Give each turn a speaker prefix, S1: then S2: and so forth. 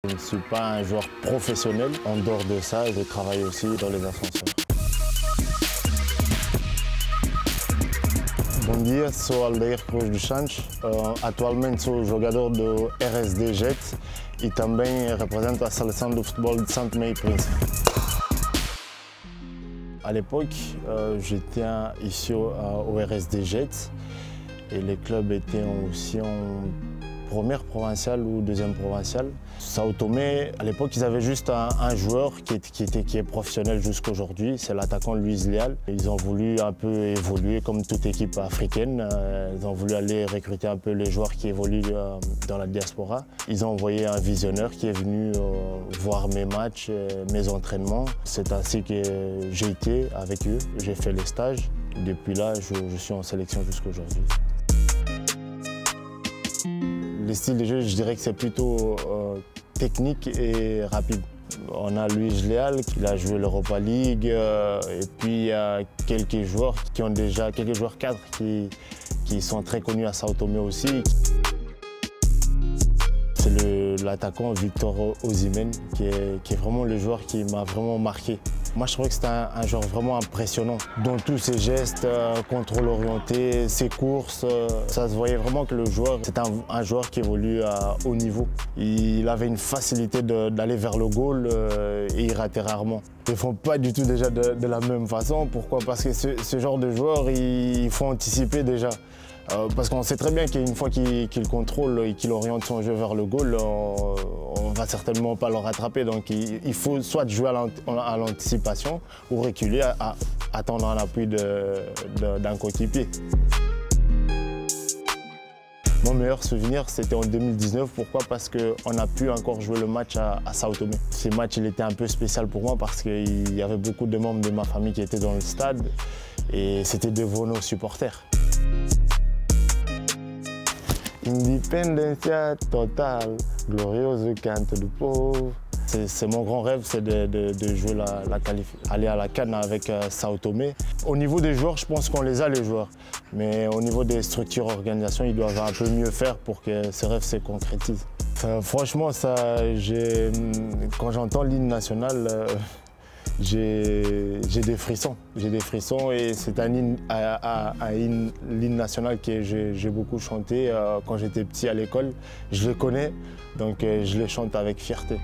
S1: Je ne suis pas un joueur professionnel. En dehors de ça, je travaille aussi dans les ascenseurs. Bom dia, sou Aldair Cruz dos Santos. Atualmente sou jogador do RSD Jet e também represento a seleção de futebol de Santo Meio Príncipe. À l'époque, j'étais ici au RSD Jet et les clubs étaient aussi en première provinciale ou deuxième provinciale. Sao Tomé, à l'époque, ils avaient juste un joueur qui est professionnel jusqu'aujourd'hui, c'est l'attaquant Luis Leal. Ils ont voulu un peu évoluer comme toute équipe africaine. Ils ont voulu aller recruter un peu les joueurs qui évoluent dans la diaspora. Ils ont envoyé un visionneur qui est venu voir mes matchs, mes entraînements. C'est ainsi que j'ai été avec eux, j'ai fait les stages. Depuis là, je suis en sélection jusqu'aujourd'hui. Les styles de jeu, je dirais que c'est plutôt technique et rapide. On a Luis Leal qui a joué l'Europa League et puis il y a quelques joueurs qui ont déjà, quelques joueurs cadres qui sont très connus à Sao Tomé aussi. C'est l'attaquant Victor Osimhen qui est vraiment le joueur qui m'a vraiment marqué. Moi, je trouvais que c'était un joueur vraiment impressionnant. Dans tous ses gestes, contrôle orienté, ses courses, ça se voyait vraiment que le joueur, c'est un joueur qui évolue à haut niveau. Il avait une facilité d'aller vers le goal et il ratait rarement. Ils ne font pas du tout déjà de la même façon. Pourquoi? Parce que ce genre de joueur, il faut anticiper déjà. Parce qu'on sait très bien qu'une fois qu'il contrôle et qu'il oriente son jeu vers le goal, on ne va certainement pas le rattraper. Donc il faut soit jouer à l'anticipation ou reculer, à attendre un appui d'un coéquipier. Mon meilleur souvenir, c'était en 2019. Pourquoi? Parce qu'on a pu encore jouer le match à Sao Tomé. Ce match, il était un peu spécial pour moi parce qu'il y avait beaucoup de membres de ma famille qui étaient dans le stade et c'était devant nos supporters. Independência total, glorioso canto do povo. C'est mon grand rêve, c'est de jouer aller à la CAN avec Sao Tomé. Au niveau des joueurs, je pense qu'on les a les joueurs. Mais au niveau des structures organisation, ils doivent un peu mieux faire pour que ces rêves se concrétisent. Franchement, quand j'entends l'hymne national, j'ai des frissons. J'ai des frissons et c'est un hymne national que j'ai beaucoup chanté quand j'étais petit à l'école. Je le connais, donc je le chante avec fierté.